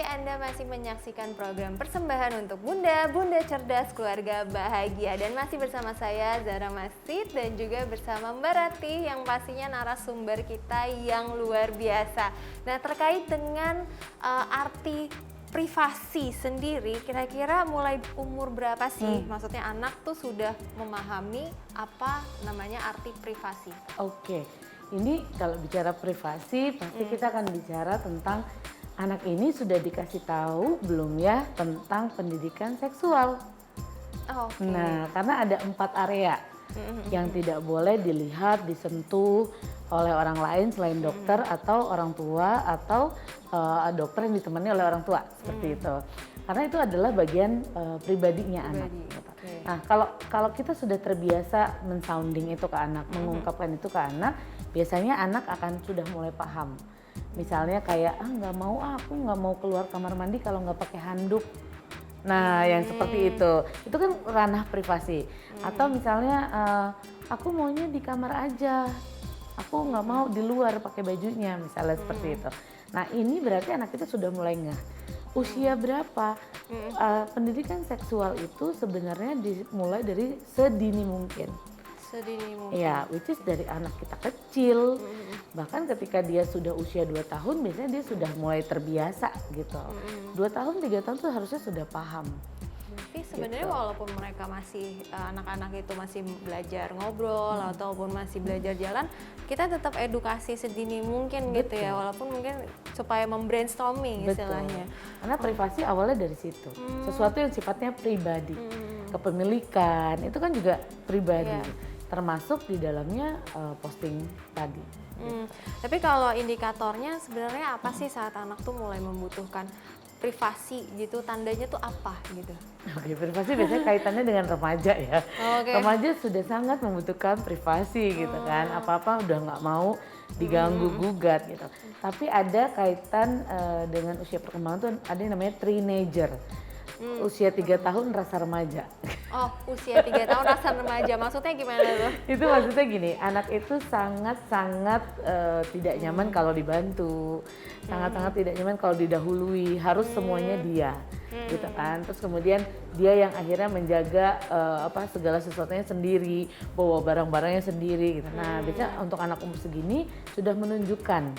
Anda masih menyaksikan program persembahan untuk Bunda, Bunda Cerdas Keluarga Bahagia. Dan masih bersama saya Zara Masid dan juga bersama Mbak Ratih yang pastinya narasumber kita yang luar biasa. Nah, terkait dengan arti privasi sendiri, kira-kira mulai umur berapa sih? Maksudnya anak tuh sudah memahami apa namanya arti privasi? Oke, ini kalau bicara privasi pasti kita akan bicara tentang anak ini sudah dikasih tahu belum ya tentang pendidikan seksual. Oke. Nah, karena ada 4 area yang tidak boleh dilihat, disentuh oleh orang lain selain dokter atau orang tua atau dokter yang ditemani oleh orang tua seperti itu. Karena itu adalah bagian pribadinya anak. Gitu. Okay. Nah, kalau kita sudah terbiasa mensounding itu ke anak, mengungkapkan itu ke anak, biasanya anak akan sudah mulai paham. Misalnya kayak aku nggak mau keluar kamar mandi kalau nggak pakai handuk. Nah, yang seperti itu kan ranah privasi. Atau misalnya aku maunya di kamar aja, aku nggak mau di luar pakai bajunya, misalnya seperti itu. Nah, ini berarti anak kita sudah mulai ngeh. Usia berapa? Pendidikan seksual itu sebenarnya dimulai dari sedini mungkin. Sedini mungkin. Ya, which is dari anak kita kecil. Bahkan ketika dia sudah usia 2 tahun, biasanya dia sudah mulai terbiasa gitu. 2 tahun, 3 tahun tuh harusnya sudah paham. Berarti sebenarnya walaupun mereka masih anak-anak itu masih belajar ngobrol ataupun masih belajar jalan, kita tetap edukasi sedini mungkin gitu ya, walaupun mungkin supaya membrainstorming istilahnya. Karena privasi awalnya dari situ. Sesuatu yang sifatnya pribadi. Kepemilikan itu kan juga pribadi. Termasuk di dalamnya posting tadi. Tapi kalau indikatornya sebenarnya apa sih saat anak tuh mulai membutuhkan privasi gitu, tandanya tuh apa gitu? Oke, privasi biasanya kaitannya dengan remaja ya. Remaja sudah sangat membutuhkan privasi gitu kan, apa-apa udah nggak mau diganggu gugat gitu. Tapi ada kaitan dengan usia perkembangan tuh ada yang namanya teenager. Usia 3 tahun rasa remaja. Oh, usia 3 tahun rasa remaja, maksudnya gimana tuh? Itu maksudnya gini, anak itu sangat-sangat tidak nyaman kalau dibantu, sangat-sangat tidak nyaman kalau didahului, harus semuanya dia, gitu kan. Terus kemudian dia yang akhirnya menjaga segala sesuatunya sendiri, bawa barang-barangnya sendiri, gitu. Nah, biasanya untuk anak umur segini sudah menunjukkan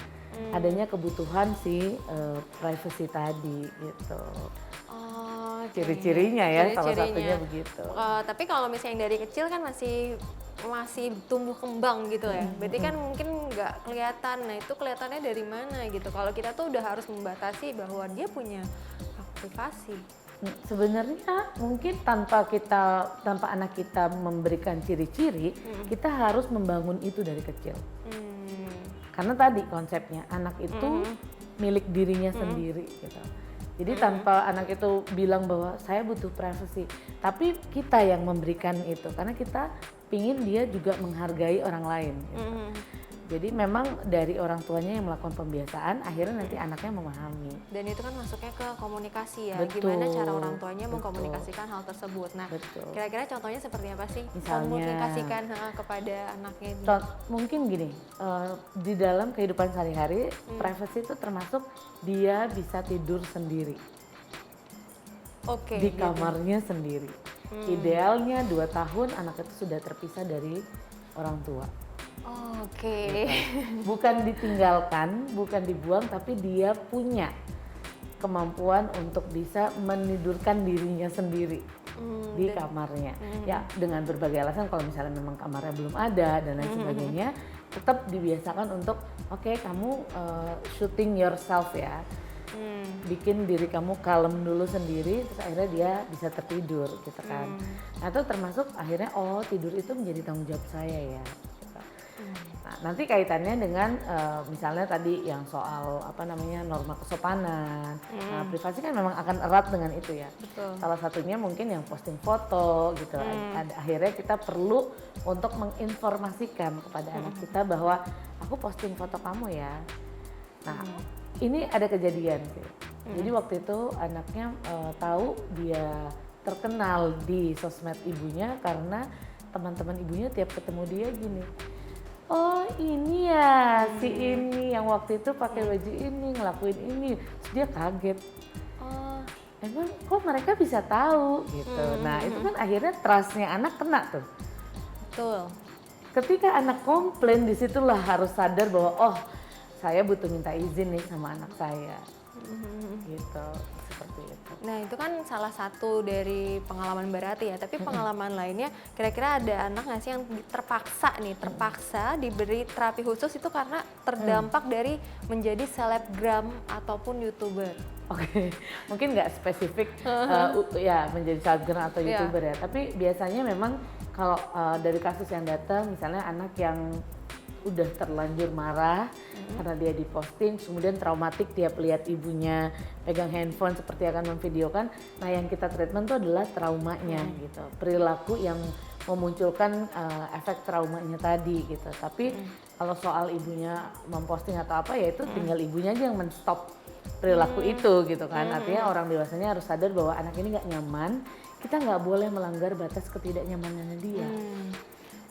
adanya kebutuhan si privacy tadi, gitu. Ciri-cirinya ya, salah satunya begitu. Tapi kalau misalnya dari kecil kan masih tumbuh kembang gitu ya, berarti kan mungkin nggak kelihatan. Nah, itu kelihatannya dari mana gitu? Kalau kita tuh udah harus membatasi bahwa dia punya hak privasi. Sebenarnya mungkin tanpa anak kita memberikan ciri-ciri, kita harus membangun itu dari kecil. Karena tadi konsepnya anak itu milik dirinya sendiri gitu. Jadi tanpa anak itu bilang bahwa saya butuh privacy, tapi kita yang memberikan itu karena kita pingin dia juga menghargai orang lain. Gitu. Jadi memang dari orang tuanya yang melakukan pembiasaan, akhirnya nanti anaknya memahami. Dan itu kan masuknya ke komunikasi ya, Betul, gimana cara orang tuanya mengkomunikasikan hal tersebut. Nah, kira-kira contohnya seperti apa sih? Misalnya, komunikasikan kepada anaknya. Mungkin gini, di dalam kehidupan sehari-hari, privacy itu termasuk dia bisa tidur sendiri. Di kamarnya sendiri. Idealnya 2 tahun anak itu sudah terpisah dari orang tua. Bukan ditinggalkan, bukan dibuang, tapi dia punya kemampuan untuk bisa menidurkan dirinya sendiri di kamarnya. Ya, dengan berbagai alasan, kalau misalnya memang kamarnya belum ada dan lain sebagainya, tetap dibiasakan untuk kamu shooting yourself ya. Bikin diri kamu kalem dulu sendiri, terus akhirnya dia bisa tertidur gitu kan. Nah, itu termasuk akhirnya tidur itu menjadi tanggung jawab saya ya. Nah, nanti kaitannya dengan misalnya tadi yang soal norma kesopanan. Nah, privasi kan memang akan erat dengan itu ya. Betul. Salah satunya mungkin yang posting foto gitu. Akhirnya kita perlu untuk menginformasikan kepada anak kita bahwa aku posting foto kamu ya. Nah, ini ada kejadian sih. Jadi waktu itu anaknya tahu dia terkenal di sosmed ibunya karena teman-teman ibunya tiap ketemu dia gini, oh ini ya si ini yang waktu itu pakai baju ini ngelakuin ini. Terus dia kaget, emang kok mereka bisa tahu gitu. Nah itu kan akhirnya trustnya anak kena tuh. Betul. Ketika anak komplain, disitulah harus sadar bahwa oh saya butuh minta izin nih sama anak saya, gitu, seperti itu. Nah itu kan salah satu dari pengalaman Mbak Rati ya, tapi pengalaman lainnya kira-kira ada anak nggak sih yang terpaksa diberi terapi khusus itu karena terdampak dari menjadi selebgram ataupun YouTuber? Oke, mungkin nggak spesifik ya menjadi selebgram atau YouTuber ya, tapi biasanya memang kalau dari kasus yang datang, misalnya anak yang udah terlanjur marah karena dia diposting, kemudian traumatik dia lihat ibunya pegang handphone seperti akan memvideokan. Nah yang kita treatment itu adalah traumanya gitu, perilaku yang memunculkan efek traumanya tadi gitu. Tapi kalau soal ibunya memposting atau apa ya itu tinggal ibunya aja yang menstop perilaku itu gitu kan. Artinya orang dewasanya harus sadar bahwa anak ini nggak nyaman, kita nggak boleh melanggar batas ketidaknyamanannya dia.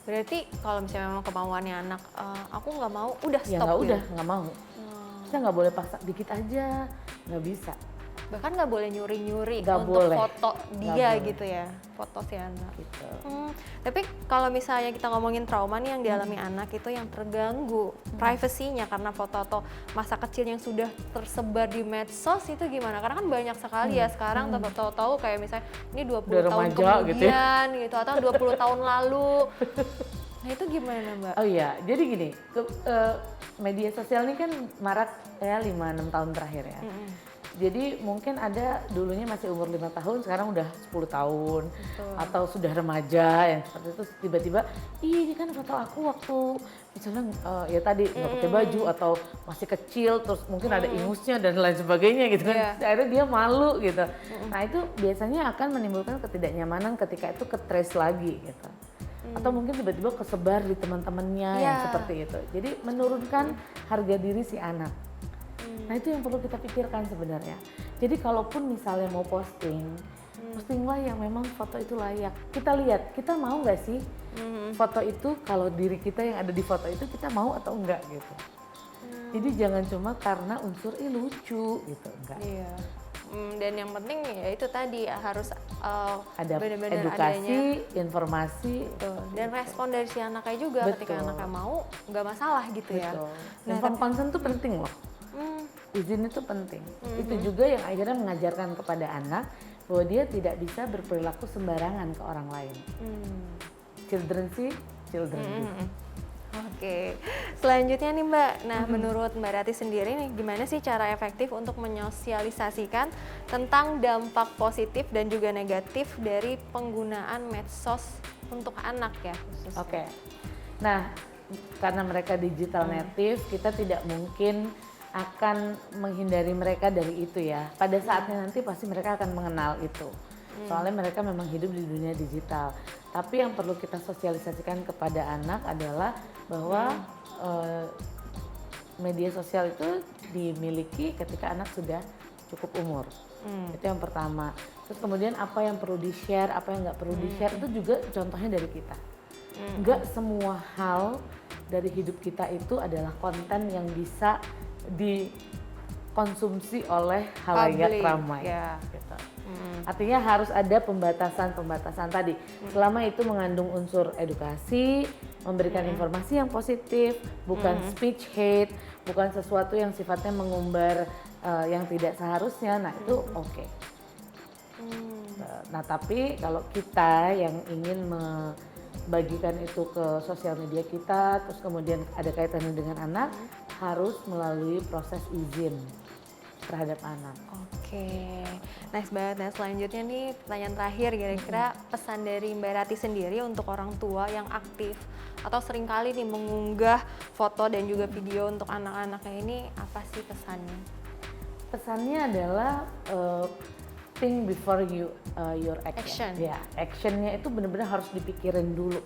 Berarti kalau misalnya memang kemauannya anak, aku nggak mau, udah stop. Ya nggak udah, nggak mau. Kita nggak boleh paksa, dikit aja, nggak bisa. Bahkan nggak boleh nyuri-nyuri Nggak untuk boleh. foto Nggak dia boleh. gitu ya, foto si anak. Gitu. Tapi kalau misalnya kita ngomongin trauma nih yang dialami anak itu yang terganggu privasinya karena foto atau masa kecil yang sudah tersebar di medsos itu gimana? Karena kan banyak sekali ya sekarang tahu-tahu kayak misalnya ini 20 Udah tahun remaja gitu ya. kemudian gitu atau 20 tahun lalu. Nah itu gimana Mbak? Oh iya, jadi gini, media sosial ini kan marak ya 5-6 tahun terakhir ya. Jadi mungkin ada dulunya masih umur 5 tahun, sekarang udah 10 tahun. Betul. Atau sudah remaja yang seperti itu tiba-tiba, ih ini kan foto aku waktu misalnya ya tadi nggak pakai baju atau masih kecil, terus mungkin ada ingusnya dan lain sebagainya gitu kan. Akhirnya dia malu gitu. Nah itu biasanya akan menimbulkan ketidaknyamanan ketika itu ke-trace lagi gitu. Atau mungkin tiba-tiba kesebar di teman-temannya yang seperti itu. Jadi menurunkan harga diri si anak. Nah itu yang perlu kita pikirkan sebenarnya. Jadi kalaupun misalnya mau posting, postinglah yang memang foto itu layak. Kita lihat, kita mau nggak sih foto itu, kalau diri kita yang ada di foto itu kita mau atau enggak gitu. Jadi jangan cuma karena unsur lucu gitu, enggak. Iya. Dan yang penting ya itu tadi harus Ada benar-benar edukasi, informasi. Betul. Dan respon dari si anaknya juga ketika anaknya mau nggak masalah gitu ya. Inform consent itu penting loh. Izin itu penting. Itu juga yang akhirnya mengajarkan kepada anak bahwa dia tidak bisa berperilaku sembarangan ke orang lain. Children see, children do. Oke, selanjutnya nih Mbak, nah menurut Mbak Rati sendiri nih gimana sih cara efektif untuk menyosialisasikan tentang dampak positif dan juga negatif dari penggunaan medsos untuk anak ya khususnya? Oke, nah karena mereka digital native, kita tidak mungkin akan menghindari mereka dari itu ya. Pada saatnya nanti pasti mereka akan mengenal itu. Soalnya mereka memang hidup di dunia digital. Tapi yang perlu kita sosialisasikan kepada anak adalah bahwa media sosial itu dimiliki ketika anak sudah cukup umur. Itu yang pertama. Terus kemudian apa yang perlu di-share, apa yang nggak perlu di-share itu juga contohnya dari kita. Nggak semua hal dari hidup kita itu adalah konten yang bisa dikonsumsi oleh halayak ramai. Gitu. Artinya harus ada pembatasan-pembatasan tadi. Selama itu mengandung unsur edukasi, memberikan informasi yang positif, bukan speech hate, bukan sesuatu yang sifatnya mengumbar yang tidak seharusnya, nah itu oke. Nah tapi kalau kita yang ingin membagikan itu ke sosial media kita, terus kemudian ada kaitannya dengan anak, harus melalui proses izin terhadap anak. Oke, nice banget. Nah selanjutnya nih pertanyaan terakhir, kira-kira pesan dari Mbak Rati sendiri untuk orang tua yang aktif atau seringkali nih mengunggah foto dan juga video untuk anak-anaknya ini, apa sih pesannya? Pesannya adalah think before your action. Ya, actionnya itu benar-benar harus dipikirin dulu.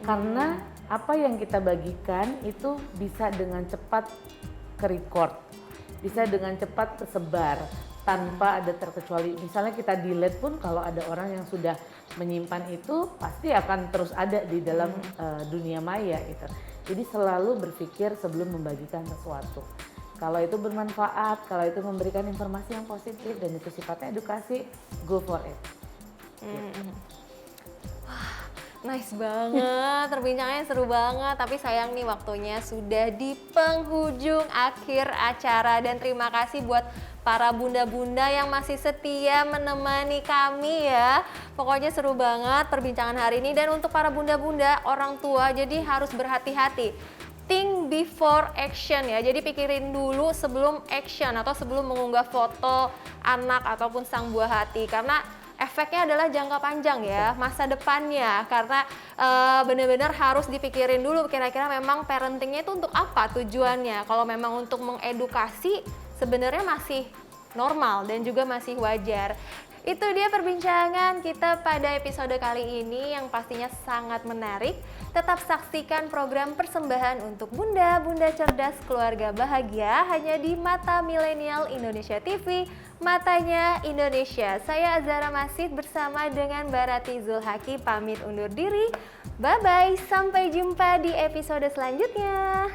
Karena apa yang kita bagikan itu bisa dengan cepat ke-record, bisa dengan cepat tersebar tanpa ada terkecuali. Misalnya kita delete pun kalau ada orang yang sudah menyimpan itu pasti akan terus ada di dalam dunia maya itu. Jadi selalu berpikir sebelum membagikan sesuatu. Kalau itu bermanfaat, kalau itu memberikan informasi yang positif dan itu sifatnya edukasi, go for it. Nice banget, perbincangannya seru banget. Tapi sayang nih waktunya sudah di penghujung akhir acara. Dan terima kasih buat para bunda-bunda yang masih setia menemani kami ya. Pokoknya seru banget perbincangan hari ini. Dan untuk para bunda-bunda, orang tua jadi harus berhati-hati. Think before action ya, jadi pikirin dulu sebelum action atau sebelum mengunggah foto anak ataupun sang buah hati, karena efeknya adalah jangka panjang ya, masa depannya, karena benar-benar harus dipikirin dulu kira-kira memang parentingnya itu untuk apa tujuannya. Kalau memang untuk mengedukasi sebenarnya masih normal dan juga masih wajar. Itu dia perbincangan kita pada episode kali ini yang pastinya sangat menarik. Tetap saksikan program persembahan untuk bunda cerdas keluarga bahagia hanya di Mata Milenial Indonesia TV, Matanya Indonesia. Saya Azhara Masid bersama dengan Mbak Rati Zulhaki pamit undur diri. Bye-bye, sampai jumpa di episode selanjutnya.